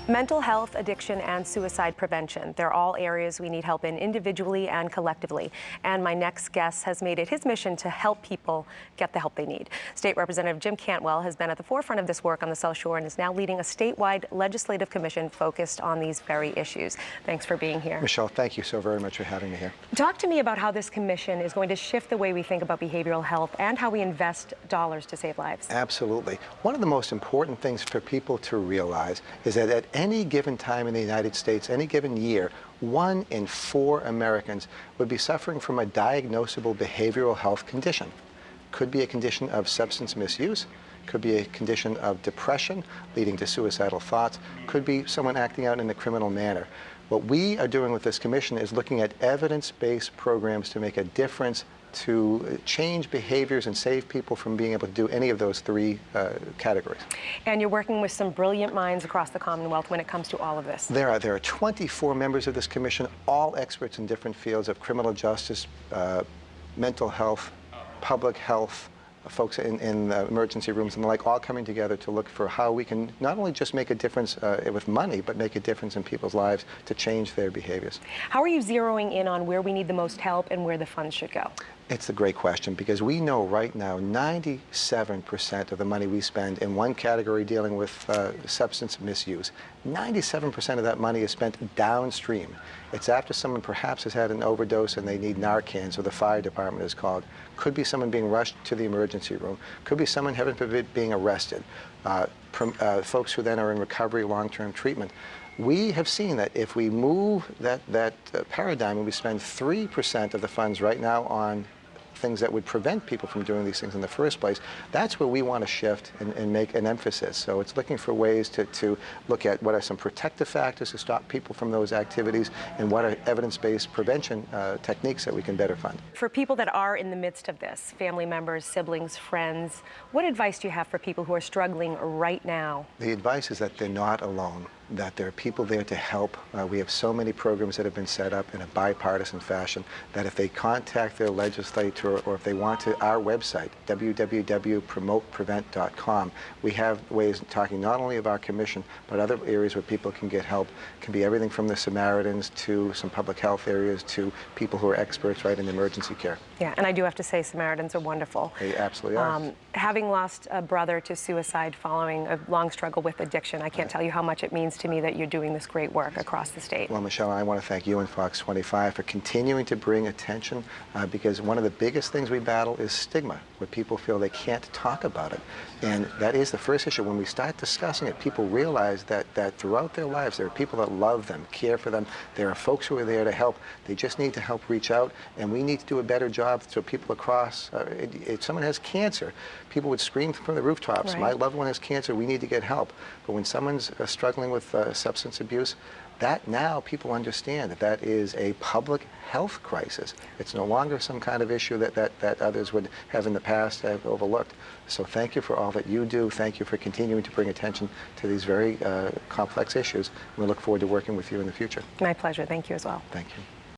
Mental health, addiction, and suicide prevention. They're all areas we need help in individually and collectively. And my next guest has made it his mission to help people get the help they need. State Representative Jim Cantwell has been at the forefront of this work on the South Shore and is now leading a statewide legislative commission focused on these very issues. Thanks for being here. Michelle, thank you so very much for having me here. Talk to me about how this commission is going to shift the way we think about behavioral health and how we invest dollars to save lives. Absolutely. One of the most important things for people to realize is that at any given time in the United States, any given year, 1 in 4 Americans would be suffering from a diagnosable behavioral health condition. Could be a condition of substance misuse, could be a condition of depression leading to suicidal thoughts, could be someone acting out in a criminal manner. What we are doing with this commission is looking at evidence-based programs to make a difference, to change behaviors and save people from being able to do any of those 3 categories. And you're working with some brilliant minds across the Commonwealth when it comes to all of this. There are 24 members of this commission, all experts in different fields of criminal justice, mental health, public health, folks in emergency rooms and the like, all coming together to look for how we can not only just make a difference with money, but make a difference in people's lives to change their behaviors. How are you zeroing in on where we need the most help and where the funds should go? It's a great question, because we know right now 97% of the money we spend in one category dealing with substance misuse, 97% of that money is spent downstream. It's after someone perhaps has had an overdose and they need Narcan, so the fire department is called. Could be someone being rushed to the emergency room. Could be someone, heaven forbid, being arrested. Folks who then are in recovery, long-term treatment. We have seen that if we move that paradigm and we spend 3% of the funds right now on things that would prevent people from doing these things in the first place, that's where we want to shift and make an emphasis. So it's looking for ways to look at what are some protective factors to stop people from those activities and what are evidence-based prevention techniques that we can better fund. For people that are in the midst of this, family members, siblings, friends, what advice do you have for people who are struggling right now? The advice is that they're not alone, that there are people there to help. We have so many programs that have been set up in a bipartisan fashion that if they contact their legislator or if they want to, our website, www.promoteprevent.com, we have ways of talking not only of our commission, but other areas where people can get help. It can be everything from the Samaritans to some public health areas to people who are experts right in emergency care. Yeah, and I do have to say Samaritans are wonderful. They absolutely are. Having lost a brother to suicide following a long struggle with addiction, I can't tell you how much it means to me that you're doing this great work across the state. Well, Michelle, I want to thank you and Fox 25 for continuing to bring attention because one of the biggest things we battle is stigma, where people feel they can't talk about it. And that is the first issue. When we start discussing it, people realize that throughout their lives there are people that love them, care for them. There are folks who are there to help. They just need to help reach out, and we need to do a better job so people across, if someone has cancer, people would scream from the rooftops, right. My loved one has cancer, we need to get help. But when someone's struggling with substance abuse, that now people understand that is a public health crisis. It's no longer some kind of issue that others would have in the past have overlooked. So thank you for all that you do. Thank you for continuing to bring attention to these very complex issues. We look forward to working with you in the future. My pleasure. Thank you as well. Thank you.